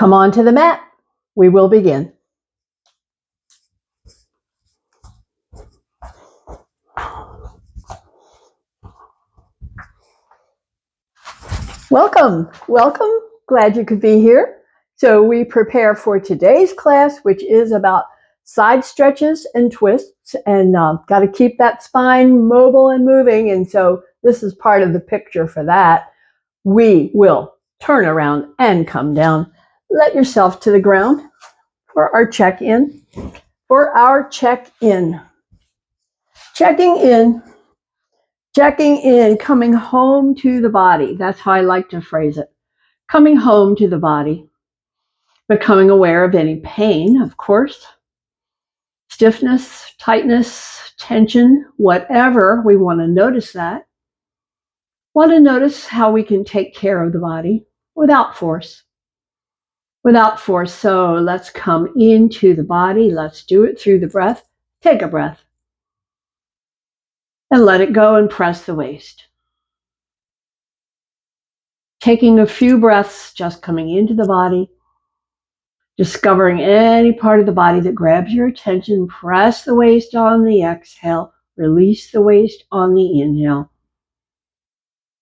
Come on to the mat. We will begin. Welcome. Glad you could be here. So we prepare for today's class, which is about side stretches and twists, and got to keep that spine mobile and moving. And so this is part of the picture for that. We will turn around and come down. Let yourself to the ground for our check-in. Checking in, coming home to the body. That's how I like to phrase it. Coming home to the body. Becoming aware of any pain, of course. Stiffness, tightness, tension, whatever. We want to notice that. Want to notice how we can take care of the body without force. So let's come into the body. Let's do it through the breath. Take a breath. And let it go and press the waist. Taking a few breaths, just coming into the body. Discovering any part of the body that grabs your attention. Press the waist on the exhale. Release the waist on the inhale.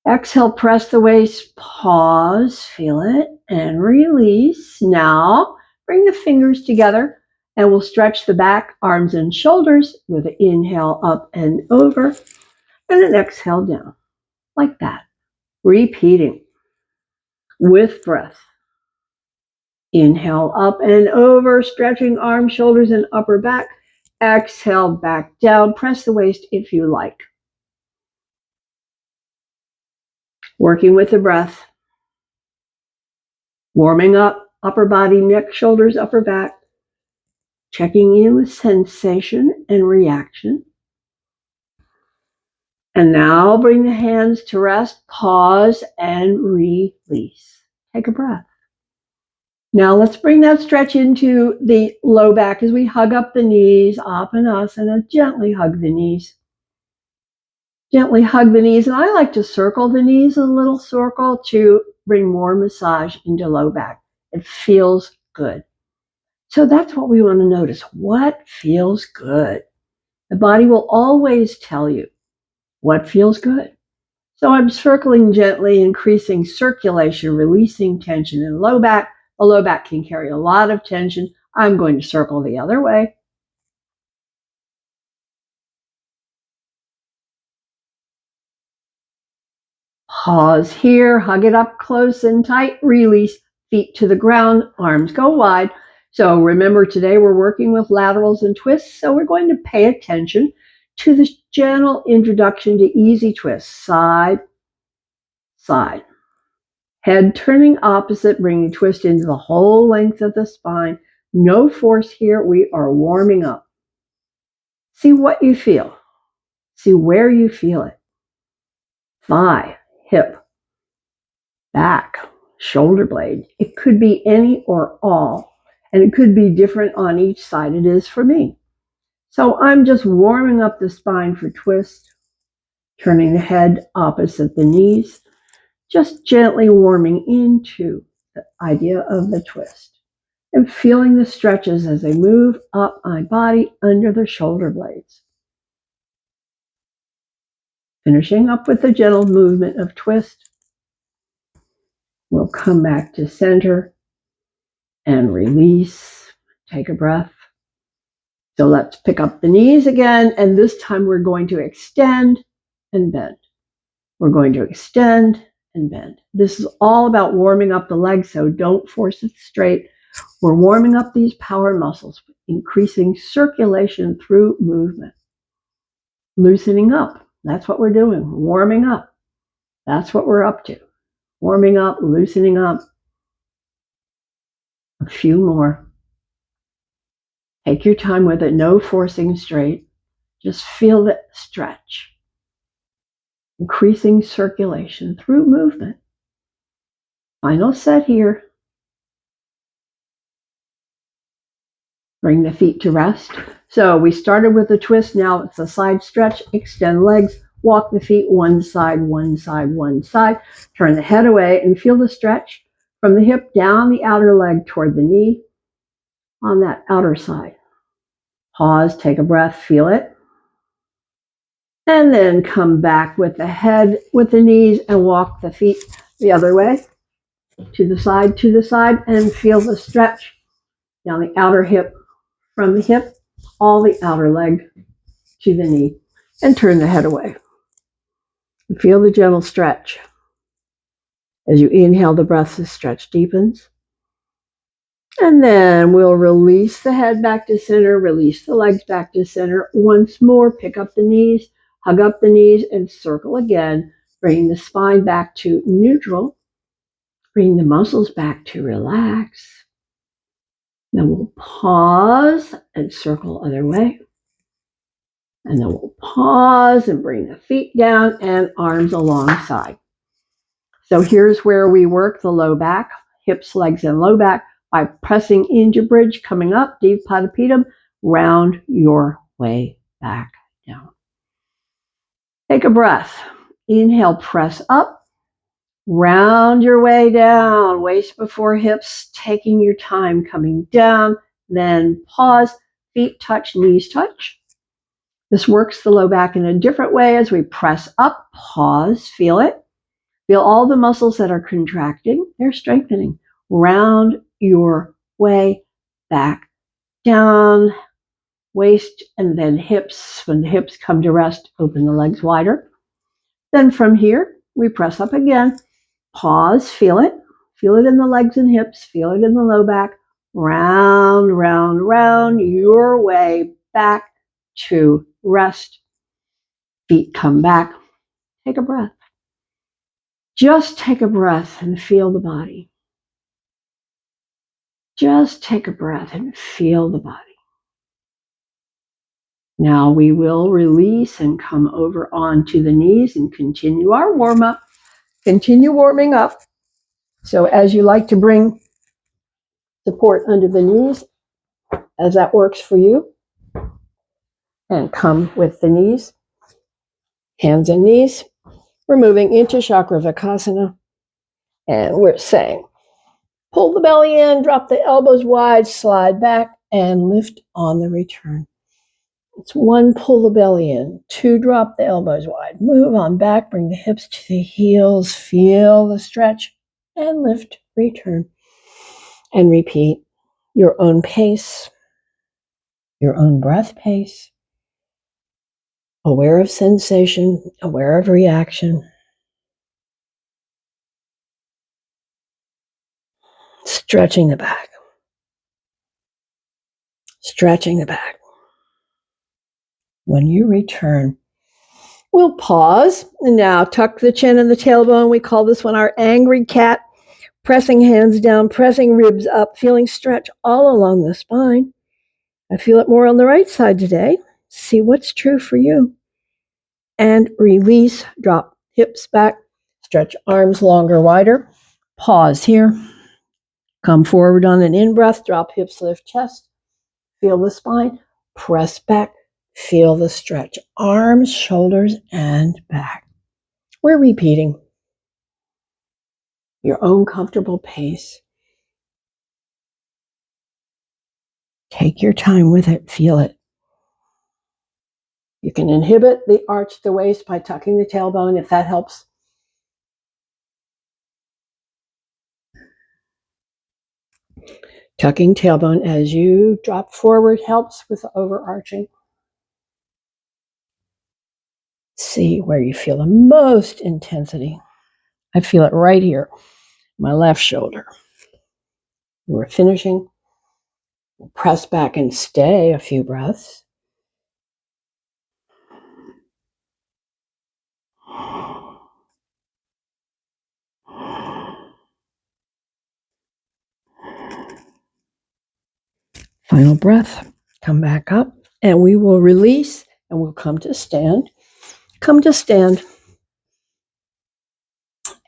Exhale, press the waist. Pause, feel it, and release. Now, bring the fingers together, and we'll stretch the back, arms, and shoulders with an inhale up and over, and an exhale down, like that. Repeating with breath. Inhale up and over, stretching arms, shoulders, and upper back. Exhale, back down. Press the waist if you like. Working with the breath. Warming up, upper body, neck, shoulders, upper back. Checking in with sensation and reaction. And now bring the hands to rest, pause, and release. Take a breath. Now let's bring that stretch into the low back as we hug up the knees, Apanasana, gently hug the knees. Gently hug the knees, and I like to circle the knees a little circle to bring more massage into low back. It feels good. So that's what we want to notice. What feels good? The body will always tell you what feels good. So I'm circling gently, increasing circulation, releasing tension in low back. The low back can carry a lot of tension. I'm going to circle the other way. Pause here, hug it up close and tight, release, feet to the ground, arms go wide. So remember today we're working with laterals and twists, so we're going to pay attention to the gentle introduction to easy twists, side, side. Head turning opposite, bringing twist into the whole length of the spine. No force here, we are warming up. See what you feel. See where you feel it. Thigh, hip, back, shoulder blade. It could be any or all, and it could be different on each side. It is for me. So I'm just warming up the spine for twist, turning the head opposite the knees, just gently warming into the idea of the twist and feeling the stretches as they move up my body under the shoulder blades. Finishing up with a gentle movement of twist. We'll come back to center and release. Take a breath. So let's pick up the knees again, and this time we're going to extend and bend. We're going to extend and bend. This is all about warming up the legs, so don't force it straight. We're warming up these power muscles, increasing circulation through movement. Loosening up. That's what we're doing. Warming up. That's what we're up to. Warming up, loosening up. A few more. Take your time with it. No forcing straight. Just feel the stretch. Increasing circulation through movement. Final set here. Bring the feet to rest. So we started with a twist. Now it's a side stretch. Extend legs. Walk the feet one side, one side, one side. Turn the head away and feel the stretch from the hip down the outer leg toward the knee on that outer side. Pause, take a breath, feel it. And then come back with the head, with the knees, and walk the feet the other way, to the side, and feel the stretch down the outer hip, from the hip, all the outer leg to the knee, and turn the head away. And feel the gentle stretch. As you inhale, the breath, the stretch deepens. And then we'll release the head back to center, release the legs back to center. Once more, pick up the knees, hug up the knees, and circle again, bringing the spine back to neutral, bring the muscles back to relax. Then we'll pause and circle other way. And then we'll pause and bring the feet down and arms alongside. So here's where we work the low back, hips, legs, and low back by pressing into bridge, coming up, Devapadapitam, round your way back down. Take a breath. Inhale, press up, round your way down, waist before hips, taking your time, coming down, then pause, feet touch, knees touch. This works the low back in a different way as we press up, pause, feel it. Feel all the muscles that are contracting, they're strengthening. Round your way back down, waist, and then hips. When the hips come to rest, open the legs wider. Then from here, we press up again. Pause, feel it. Feel it in the legs and hips. Feel it in the low back. Round, round, round your way back to rest. Feet come back. Take a breath. Just take a breath and feel the body. Just take a breath and feel the body. Now we will release and come over onto the knees and continue our warm-up. Continue warming up. So as you like to bring support under the knees, as that works for you, and come with the knees, hands and knees. We're moving into Chakravakasana, and we're saying, pull the belly in, drop the elbows wide, slide back, and lift on the return. It's 1, pull the belly in. 2, drop the elbows wide. Move on back, bring the hips to the heels, feel the stretch, and lift, return. And repeat your own pace, your own breath pace. Aware of sensation, aware of reaction. Stretching the back. Stretching the back. When you return, we'll pause. And now tuck the chin and the tailbone. We call this one our angry cat. Pressing hands down, pressing ribs up, feeling stretch all along the spine. I feel it more on the right side today. See what's true for you. And release, drop hips back, stretch arms longer, wider. Pause here. Come forward on an in-breath, drop hips, lift chest. Feel the spine, press back, feel the stretch. Arms, shoulders, and back. We're repeating your own comfortable pace. Take your time with it, feel it. You can inhibit the arch of the waist by tucking the tailbone if that helps. Tucking tailbone as you drop forward helps with the overarching. See where you feel the most intensity. I feel it right here, my left shoulder. We're finishing. We'll press back and stay a few breaths. Final breath. Come back up, and we will release, and we'll come to stand. Come to stand.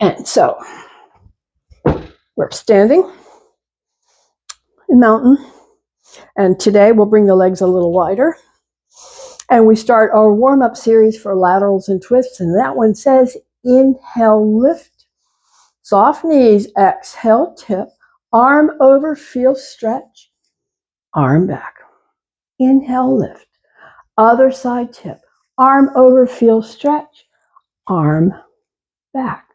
And so, we're standing in mountain. And today we'll bring the legs a little wider. And we start our warm-up series for laterals and twists. And that one says, inhale, lift. Soft knees, exhale, tip. Arm over, feel stretch. Arm back. Inhale, lift. Other side tip. Arm over, feel stretch. Arm back.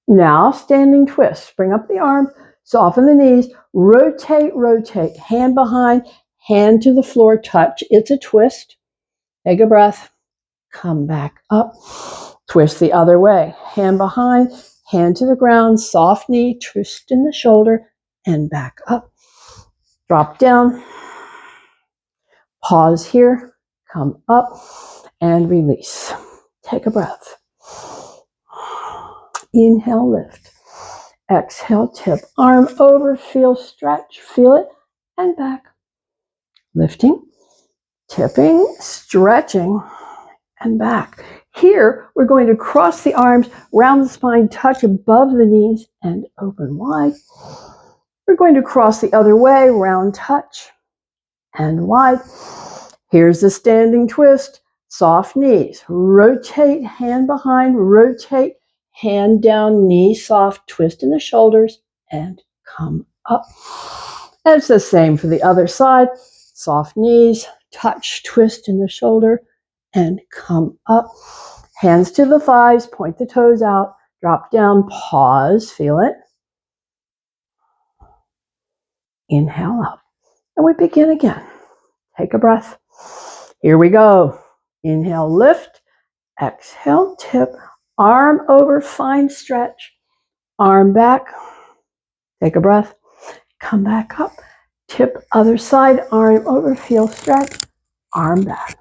Now standing twist. Bring up the arm, soften the knees, rotate, rotate. Hand behind, hand to the floor, touch. It's a twist. Take a breath. Come back up. Twist the other way. Hand behind, hand to the ground, soft knee, twist in the shoulder, and back up. Drop down. Pause here. Come up and release. Take a breath. Inhale, lift. Exhale, tip. Arm over, feel stretch, feel it, and back. Lifting, tipping, stretching, and back. Here, we're going to cross the arms, round the spine, touch above the knees, and open wide. We're going to cross the other way, round, touch, and wide. Here's the standing twist. Soft knees. Rotate, hand behind, rotate, hand down, knee soft, twist in the shoulders, and come up. And it's the same for the other side. Soft knees, touch, twist in the shoulder, and come up. Hands to the thighs, point the toes out, drop down, pause, feel it. Inhale up. And we begin again. Take a breath. Here we go. Inhale, lift. Exhale, tip. Arm over, find stretch. Arm back. Take a breath. Come back up. Tip other side. Arm over, feel stretch. Arm back.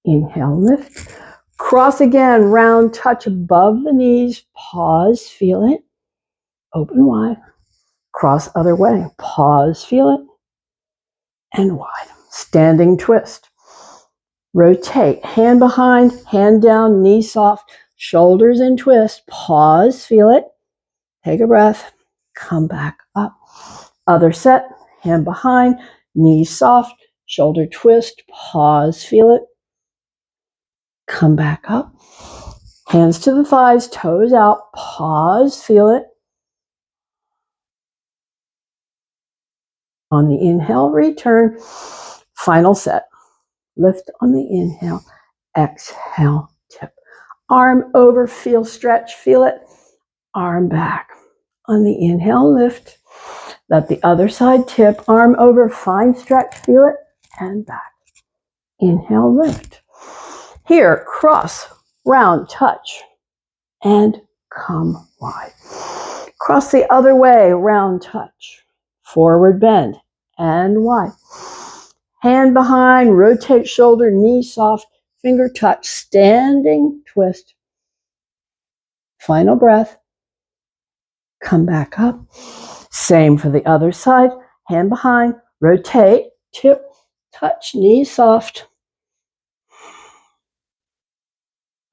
Inhale, lift. Cross again. Round, touch above the knees. Pause, feel it. Open wide. Cross other way. Pause, feel it. And wide. Standing twist. Rotate. Hand behind, hand down, knee soft, shoulders in twist. Pause, feel it. Take a breath. Come back up. Other set. Hand behind, knee soft, shoulder twist. Pause, feel it. Come back up. Hands to the thighs, toes out. Pause, feel it. On the inhale, return. Final set. Lift on the inhale. Exhale, tip. Arm over, feel stretch, feel it. Arm back. On the inhale, lift. Let the other side tip. Arm over, find stretch, feel it, and back. Inhale, lift. Here, cross, round, touch, and come wide. Cross the other way, round, touch. Forward bend, and wide. Hand behind, rotate shoulder, knee soft, finger touch, standing twist. Final breath. Come back up. Same for the other side. Hand behind, rotate, tip, touch, knee soft.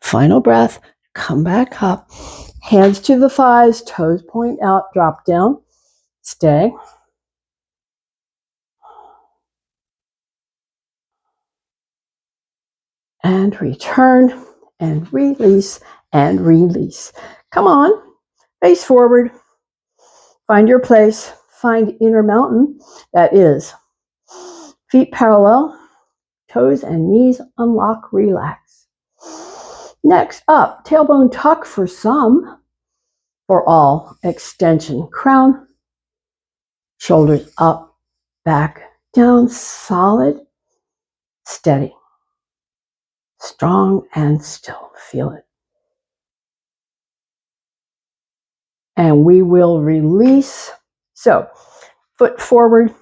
Final breath. Come back up. Hands to the thighs, toes point out, drop down. Stay. And return, and release, and release. Come on, face forward. Find your place. Find inner mountain. That is feet parallel, toes and knees unlock, relax. Next up, tailbone tuck for some. For all, extension, crown, shoulders up, back, down, solid, steady, strong and still. Feel it. And we will release. So, foot forward,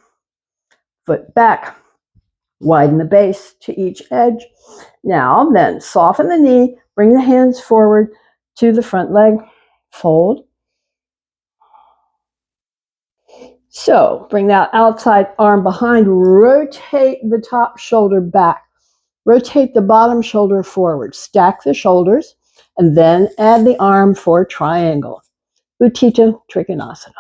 foot back, widen the base to each edge. Now, then, soften the knee, bring the hands forward to the front leg, fold. So, bring that outside arm behind, rotate the top shoulder back, rotate the bottom shoulder forward, stack the shoulders, and then add the arm for triangle. Utthita Trikonasana.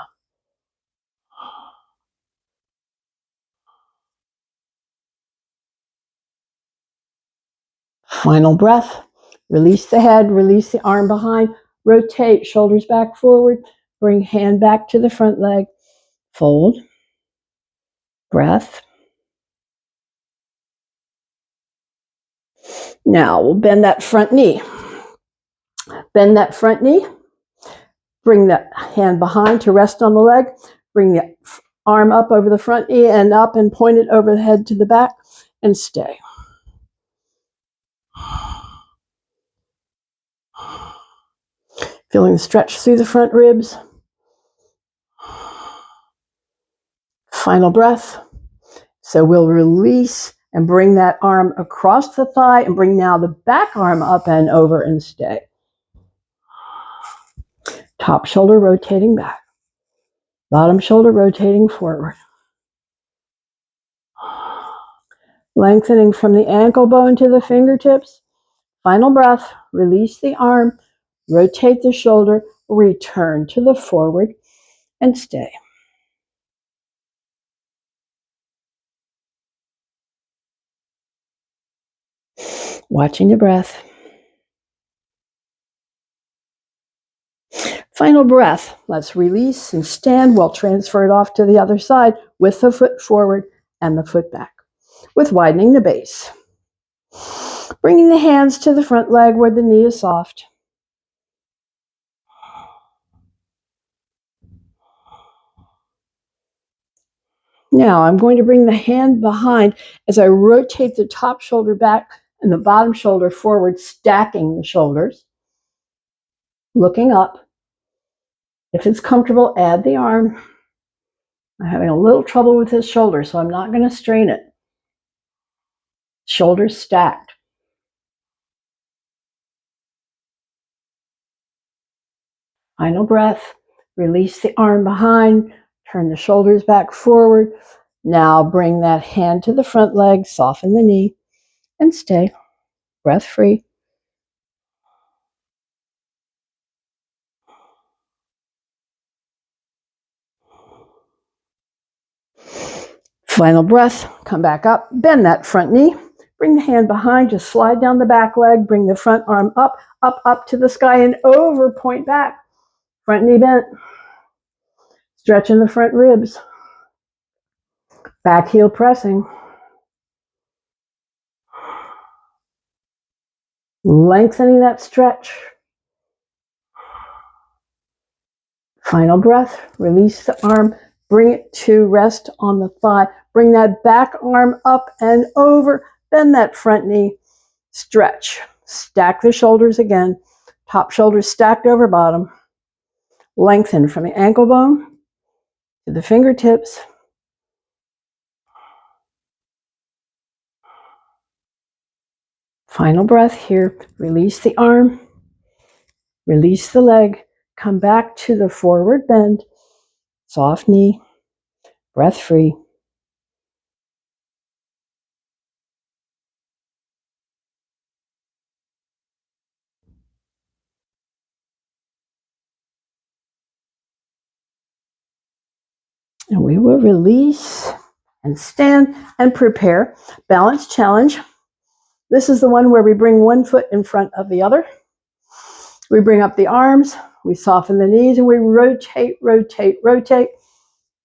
Final breath. Release the head, release the arm behind, rotate, shoulders back forward, Bring hand back to the front leg. Fold. Breath. Now we'll bend that front knee. Bend that front knee. Bring the hand behind to rest on the leg. Bring the arm up over the front knee and up and point it over the head to the back and stay. Feeling the stretch through the front ribs. Final breath. So we'll release and bring that arm across the thigh and bring now the back arm up and over and stay. Top shoulder rotating back. Bottom shoulder rotating forward. Lengthening from the ankle bone to the fingertips. Final breath. Release the arm. Rotate the shoulder. Return to the forward and stay. Watching the breath. Final breath. Let's release and stand. We'll transfer it off to the other side with the foot forward and the foot back, with widening the base. Bringing the hands to the front leg where the knee is soft. Now I'm going to bring the hand behind as I rotate the top shoulder back and the bottom shoulder forward, stacking the shoulders. Looking up. If it's comfortable, add the arm. I'm having a little trouble with this shoulder, so I'm not going to strain it. Shoulders stacked. Final breath. Release the arm behind. Turn the shoulders back forward. Now bring that hand to the front leg. Soften the knee and stay. Breath free. Final breath. Come back up. Bend that front knee. Bring the hand behind. Just slide down the back leg. Bring the front arm up, up, up to the sky and over. Point back. Front knee bent. Stretching the front ribs. Back heel pressing. Lengthening that stretch. Final breath. Release the arm. Bring it to rest on the thigh. Bring that back arm up and over. Bend that front knee. Stretch. Stack the shoulders again. Top shoulders stacked over bottom. Lengthen from the ankle bone to the fingertips. Final breath here. Release the arm. Release the leg. Come back to the forward bend. Soft knee. Breath free. And we will release and stand and prepare. Balance challenge. This is the one where we bring one foot in front of the other. We bring up the arms, we soften the knees, and we rotate, rotate, rotate,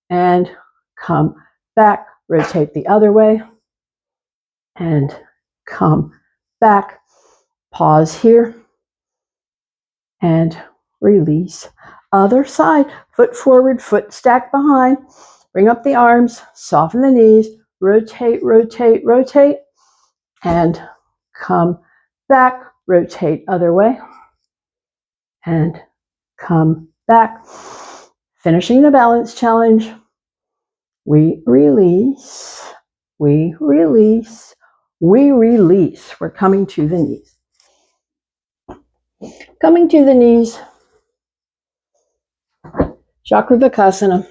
and come back. Rotate the other way, and come back. Pause here, and release. Other side, foot forward, foot stacked behind. Bring up the arms, soften the knees, rotate, rotate, rotate, and come back. Rotate other way, and come back. Finishing the balance challenge. We release, we release, we release. We're coming to the knees. Coming to the knees. Chakravakasana.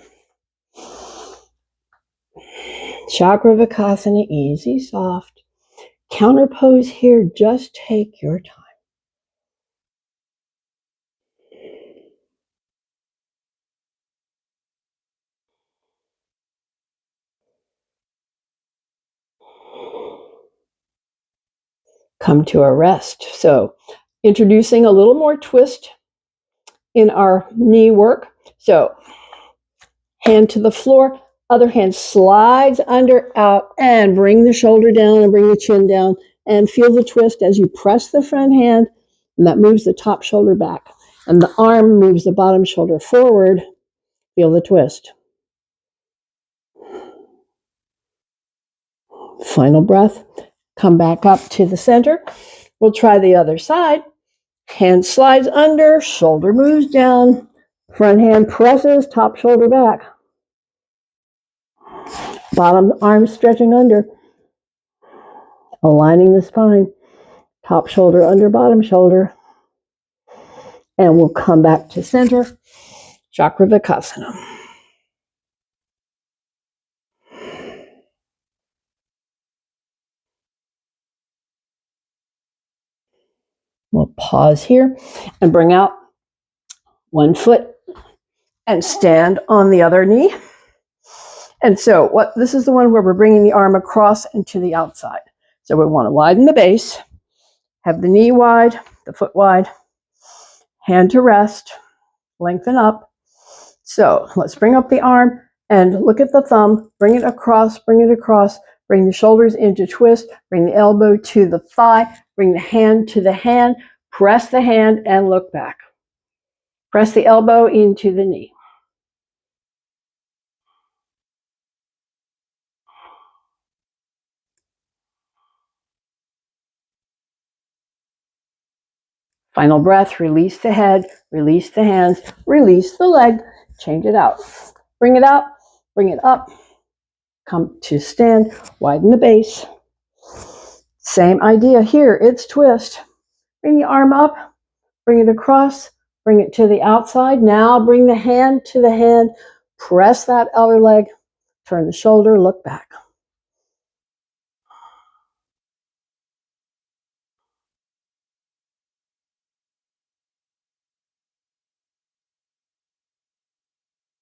Chakravakasana, easy, soft. Counter pose here, just take your time. Come to a rest. So, introducing a little more twist in our knee work. So hand to the floor, other hand slides under, out, and bring the shoulder down and bring the chin down, and feel the twist as you press the front hand, and that moves the top shoulder back. And the arm moves the bottom shoulder forward. Feel the twist. Final breath. Come back up to the center. We'll try the other side. Hand slides under, shoulder moves down, front hand presses, top shoulder back. Bottom arm stretching under, aligning the spine, top shoulder under bottom shoulder. And we'll come back to center, Chakravakasana. We'll pause here and bring out one foot and stand on the other knee. And so this is the one where we're bringing the arm across and to the outside. So we want to widen the base, have the knee wide, the foot wide, hand to rest, lengthen up. So let's bring up the arm and look at the thumb, bring it across, bring the shoulders into twist, bring the elbow to the thigh, bring the hand to the hand, press the hand and look back. Press the elbow into the knee. Final breath, release the head, release the hands, release the leg, change it out. Bring it out, bring it up, come to stand, widen the base. Same idea here, it's twist. Bring the arm up, bring it across, bring it to the outside. Now bring the hand to the hand, press that outer leg, turn the shoulder, look back.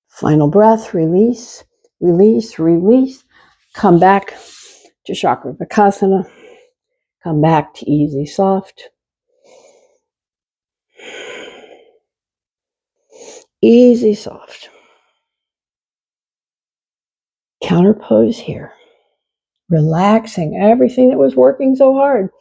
Final breath, release, release, release. Come back to Chakravakasana. Come back to easy, soft. Easy, soft. Counter pose here. Relaxing everything that was working so hard.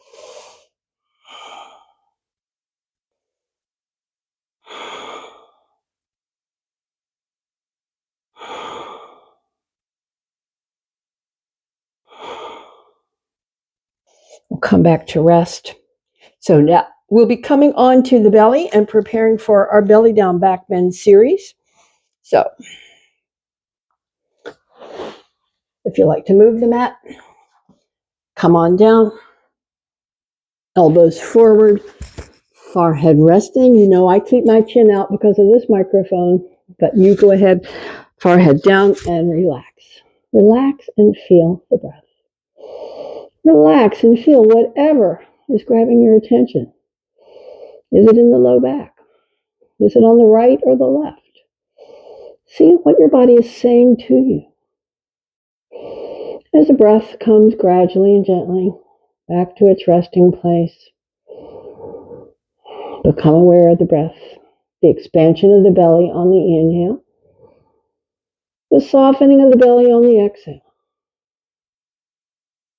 We'll come back to rest. So now we'll be coming on to the belly and preparing for our belly down back bend series. So if you like to move the mat, come on down. Elbows forward, forehead resting. You know I keep my chin out because of this microphone, but you go ahead, forehead down and relax. Relax and feel the breath. Relax and feel whatever is grabbing your attention. Is it in the low back? Is it on the right or the left? See what your body is saying to you. As the breath comes gradually and gently back to its resting place, become aware of the breath, the expansion of the belly on the inhale, the softening of the belly on the exhale.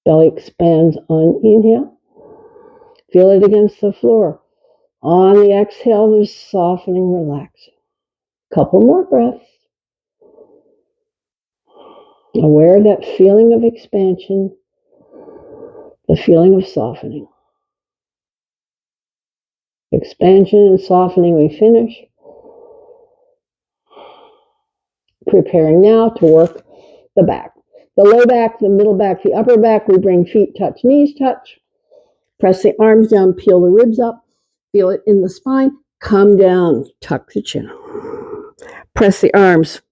Belly expands on inhale. Feel it against the floor. On the exhale, there's softening, relaxing. Couple more breaths. Aware of that feeling of expansion, the feeling of softening. Expansion and softening, we finish. Preparing now to work the back. The low back, the middle back, the upper back, we bring feet touch, knees touch. Press the arms down, peel the ribs up. Feel it in the spine. Come down, tuck the chin. Press the arms,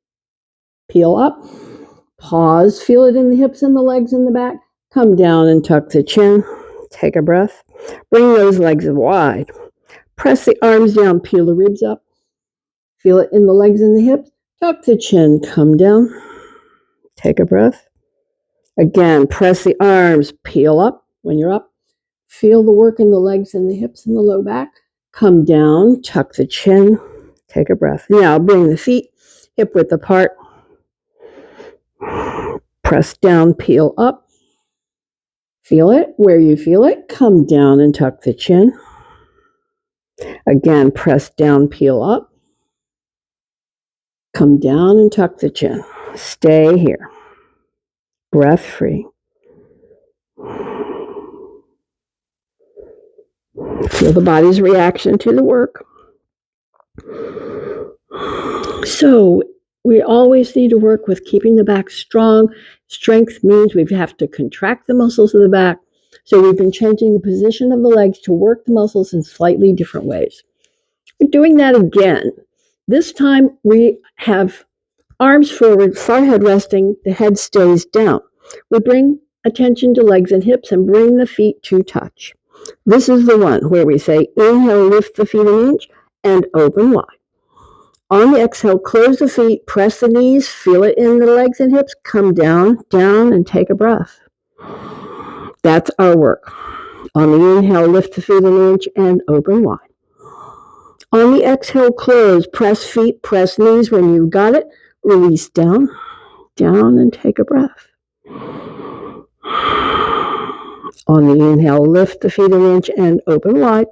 peel up. Pause, feel it in the hips and the legs and the back. Come down and tuck the chin. Take a breath. Bring those legs wide. Press the arms down, peel the ribs up. Feel it in the legs and the hips. Tuck the chin, come down. Take a breath. Again, press the arms, peel up when you're up. Feel the work in the legs and the hips and the low back. Come down, tuck the chin. take a breath. Now bring the feet hip width apart. Press down, peel up. Feel it where you feel it. Come down and tuck the chin. Again, press down, peel up. Come down and tuck the chin. Stay here. Breath free. Feel the body's reaction to the work. So we always need to work with keeping the back strong. Strength means we have to contract the muscles of the back. So we've been changing the position of the legs to work the muscles in slightly different ways. We're doing that again. This time we have arms forward, forehead resting, the head stays down. We bring attention to legs and hips and bring the feet to touch. This is the one where we say, inhale, lift the feet an inch and open wide. On the exhale, close the feet, press the knees, feel it in the legs and hips, come down, down, and take a breath. That's our work. On the inhale, lift the feet an inch and open wide. On the exhale, close, press feet, press knees. When you've got it, release down, down, and take a breath. On the inhale, lift the feet an inch and open wide.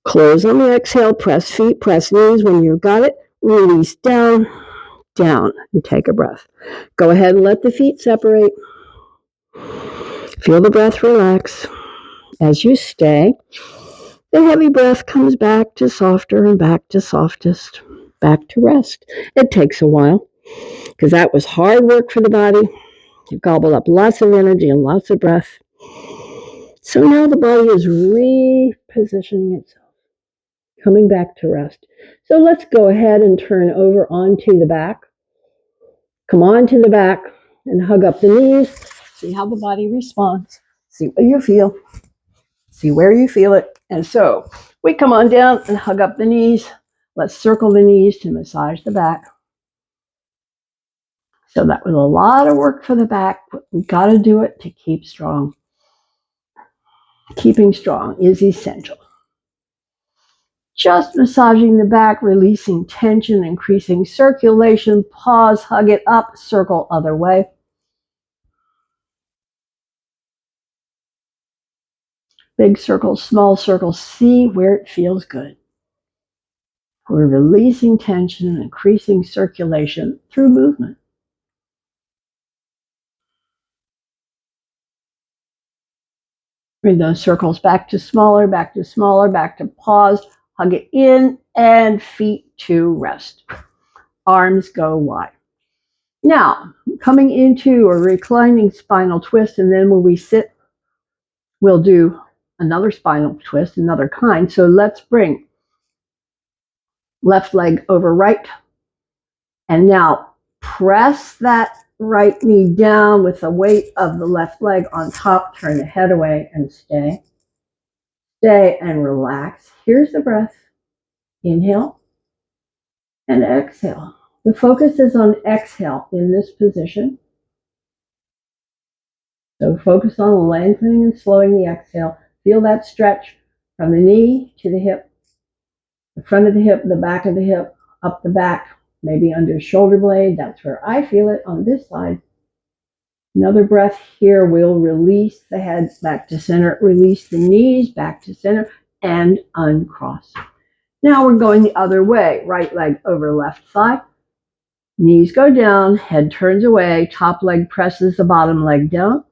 Close on the exhale, press feet, press knees. When you've got it, release down, down, and take a breath. Go ahead and let the feet separate. Feel the breath relax. As you stay, the heavy breath comes back to softer and back to softest, back to rest. It takes a while because that was hard work for the body. It gobbled up lots of energy and lots of breath. So now the body is repositioning itself, coming back to rest. So let's go ahead and turn over onto the back. Come on to the back and hug up the knees. See how the body responds. See what you feel. See where you feel it. And so we come on down and hug up the knees. Let's circle the knees to massage the back. So that was a lot of work for the back, but we got to do it to keep strong. Keeping strong is essential. Just massaging the back, releasing tension, increasing circulation. Pause, hug it up, circle other way. Big circles, small circles. See where it feels good. We're releasing tension and increasing circulation through movement. Bring those circles back to smaller, back to smaller, back to pause. Hug it in and feet to rest. Arms go wide. Now, coming into a reclining spinal twist, and then when we sit, we'll do another spinal twist, another kind. So let's bring left leg over right. And now press that right knee down with the weight of the left leg on top. Turn the head away and stay. Stay and relax. Here's the breath. Inhale and exhale. The focus is on exhale in this position. So focus on lengthening and slowing the exhale. Feel that stretch from the knee to the hip, the front of the hip, the back of the hip, up the back, maybe under shoulder blade. That's where I feel it on this side. Another breath here. We'll release the head back to center, release the knees back to center, and uncross. Now we're going the other way. Right leg over left thigh. Knees go down, head turns away, top leg presses the bottom leg down.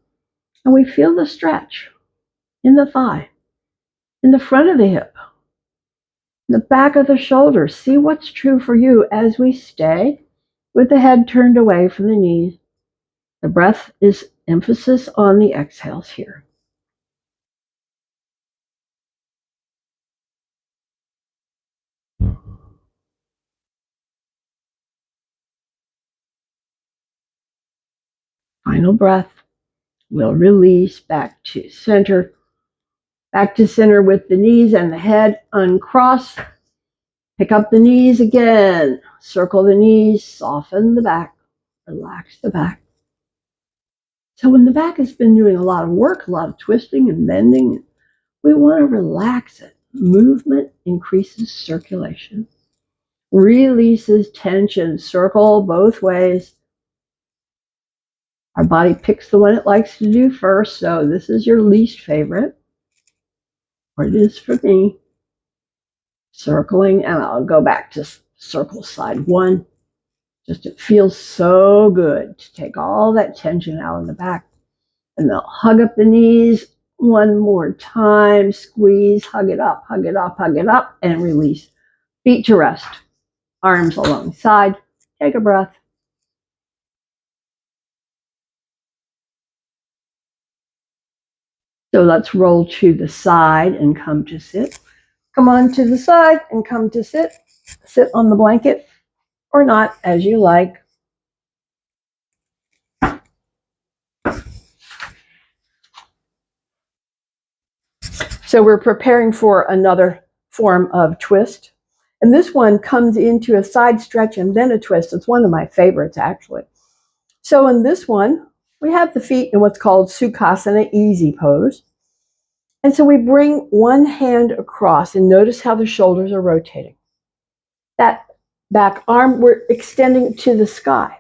And we feel the stretch in the thigh, in the front of the hip, the back of the shoulder. See what's true for you as we stay with the head turned away from the knees. The breath is emphasis on the exhales here. Final breath. We'll release back to center. Back to center with the knees and the head. Uncross. Pick up the knees again. Circle the knees. Soften the back. Relax the back. So when the back has been doing a lot of work, a lot of twisting and bending, we want to relax it. Movement increases circulation. releases tension. Circle both ways. Our body picks the one it likes to do first, so this is your least favorite, or it is for me. Circling, and I'll go back to circle side one. Just it feels so good to take all that tension out in the back. And they'll hug up the knees one more time. Squeeze, hug it up, hug it up, hug it up, and release. Feet to rest. Arms alongside. Take a breath. So let's roll to the side and come to sit. Come on to the side and come to sit. Sit on the blanket or not, as you like. So we're preparing for another form of twist. And this one comes into a side stretch and then a twist. It's one of my favorites, actually. So in this one, we have the feet in what's called Sukhasana, easy pose. And so we bring one hand across and notice how the shoulders are rotating. That back arm, we're extending to the sky.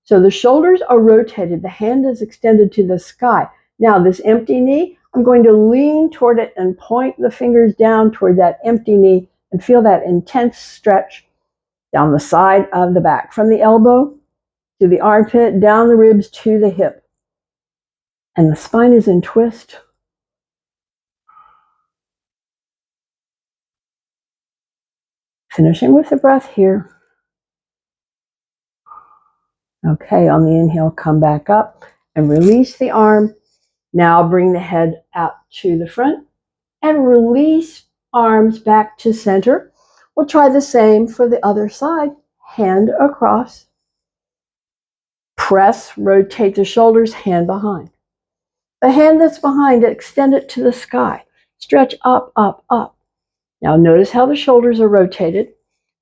So the shoulders are rotated. The hand is extended to the sky. Now this empty knee, I'm going to lean toward it and point the fingers down toward that empty knee and feel that intense stretch down the side of the back, from the elbow to the armpit, down the ribs to the hip. And the spine is in twist. Finishing with the breath here. Okay, on the inhale, come back up and release the arm. Now bring the head out to the front and release arms back to center. We'll try the same for the other side. Hand across. Press, rotate the shoulders, hand behind. The hand that's behind, extend it to the sky. Stretch up, up, up. Now notice how the shoulders are rotated.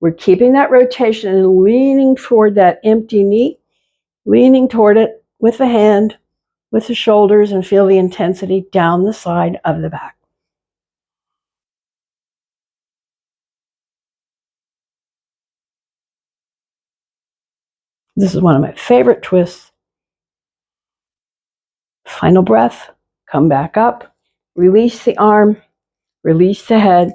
We're keeping that rotation and leaning toward that empty knee, leaning toward it with the hand, with the shoulders, and feel the intensity down the side of the back. This is one of my favorite twists. Final breath, come back up, release the arm, release the head,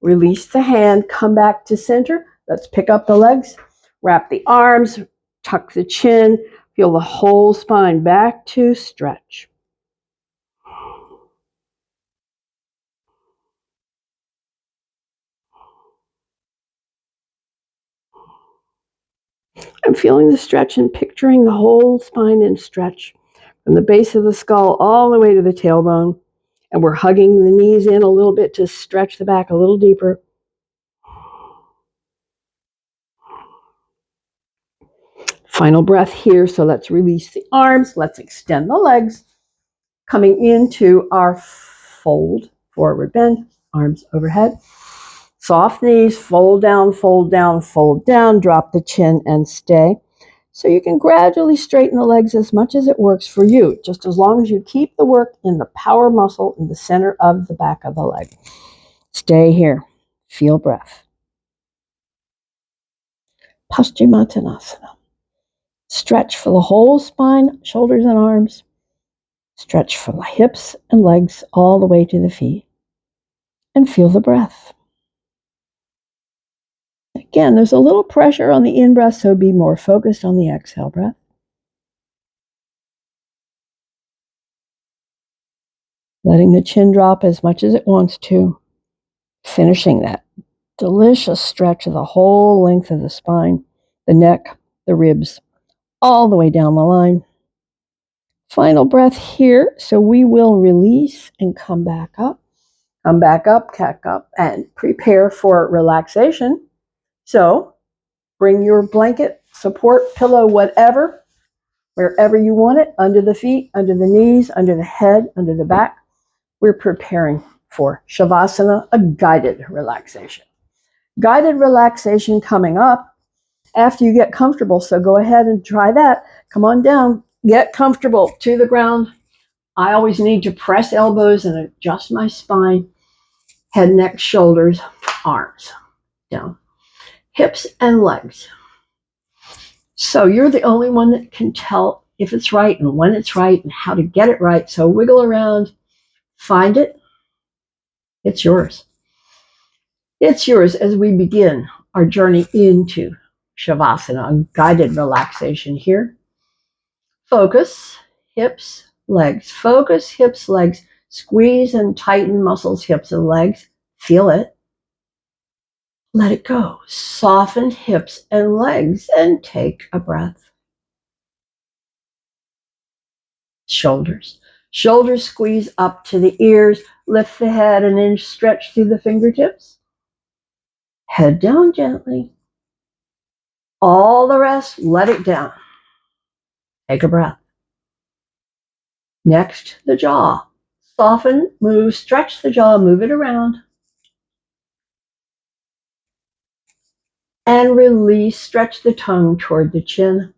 release the hand, come back to center. Let's pick up the legs, wrap the arms, tuck the chin, feel the whole spine back to stretch. I'm feeling the stretch and picturing the whole spine in stretch from the base of the skull all the way to the tailbone. And we're hugging the knees in a little bit to stretch the back a little deeper. Final breath here. So let's release the arms. Let's extend the legs. Coming into our fold, forward bend, arms overhead. Soft knees, fold down, fold down, fold down. Drop the chin and stay. So you can gradually straighten the legs as much as it works for you, just as long as you keep the work in the power muscle in the center of the back of the leg. Stay here. Feel breath. Paschimottanasana. Stretch for the whole spine, shoulders and arms. Stretch from the hips and legs all the way to the feet. And feel the breath. Again, there's a little pressure on the in-breath, so be more focused on the exhale breath. Letting the chin drop as much as it wants to. Finishing that delicious stretch of the whole length of the spine, the neck, the ribs, all the way down the line. Final breath here, so we will release and come back up. Come back up, and prepare for relaxation. So bring your blanket, support, pillow, whatever, wherever you want it, under the feet, under the knees, under the head, under the back. We're preparing for Shavasana, a guided relaxation. Guided relaxation coming up after you get comfortable, so go ahead and try that. Come on down, get comfortable to the ground. I always need to press elbows and adjust my spine, head, neck, shoulders, arms down. hips and legs. So you're the only one that can tell if it's right and when it's right and how to get it right. So wiggle around, find it. It's yours. It's yours as we begin our journey into Shavasana, a guided relaxation here. Focus, hips, legs. Focus, hips, legs. Squeeze and tighten muscles, hips and legs. Feel it. Let it go. Soften hips and legs and take a breath. Shoulders. Shoulders squeeze up to the ears. Lift the head an inch, stretch through the fingertips. Head down gently. All the rest, let it down. Take a breath. Next, the jaw. Soften, move, stretch the jaw, move it around. And release, stretch the tongue toward the chin.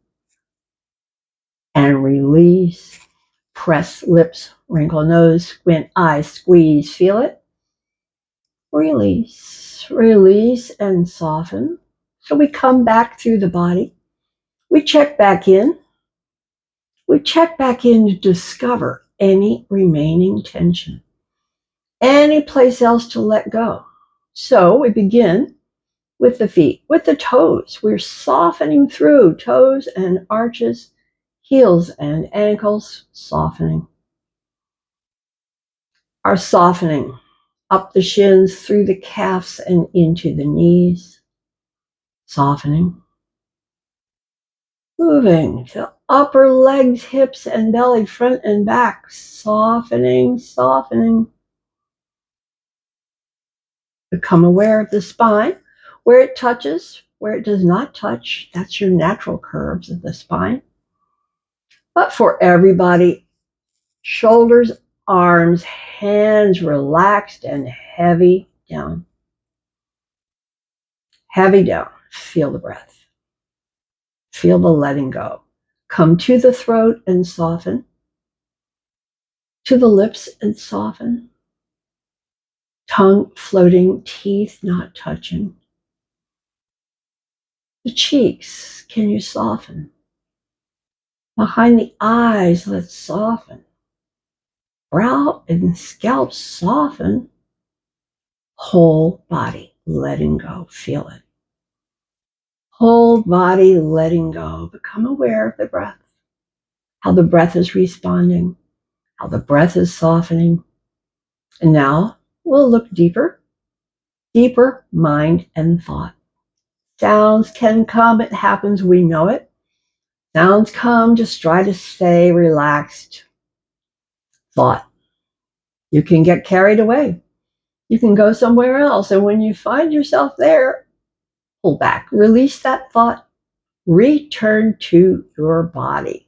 And release. Press lips, wrinkle nose, squint eyes, squeeze, feel it. Release, release, and soften. So we come back through the body. We check back in. We check back in to discover any remaining tension, any place else to let go. So we begin with the feet, with the toes. We're softening through toes and arches, heels and ankles, softening. Our softening up the shins, through the calves and into the knees, softening. Moving to upper legs, hips and belly, front and back, softening, softening. Become aware of the spine, where it touches, where it does not touch. That's your natural curves of the spine. But for everybody, shoulders, arms, hands relaxed and heavy down. Heavy down. Feel the breath. Feel the letting go. Come to the throat and soften. To the lips and soften. Tongue floating, teeth not touching. The cheeks, can you soften? Behind the eyes, let's soften. Brow and scalp soften. Whole body letting go. Feel it. Whole body letting go. Become aware of the breath. How the breath is responding. How the breath is softening. And now we'll look deeper. Deeper mind and thought. Sounds can come. It happens. We know it. Sounds come. Just try to stay relaxed. Thought. You can get carried away. You can go somewhere else. And when you find yourself there, pull back. Release that thought. Return to your body.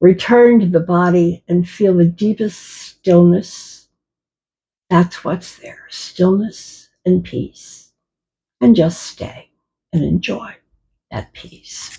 Return to the body and feel the deepest stillness. That's what's there. Stillness and peace. And just stay and enjoy that peace.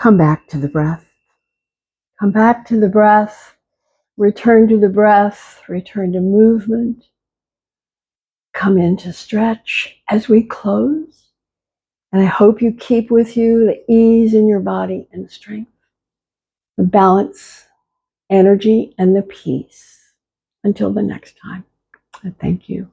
Come back to the breath. Come back to the breath. Return to the breath. Return to movement. Come into stretch as we close. And I hope you keep with you the ease in your body and the strength, the balance, energy, and the peace. Until the next time. And thank you.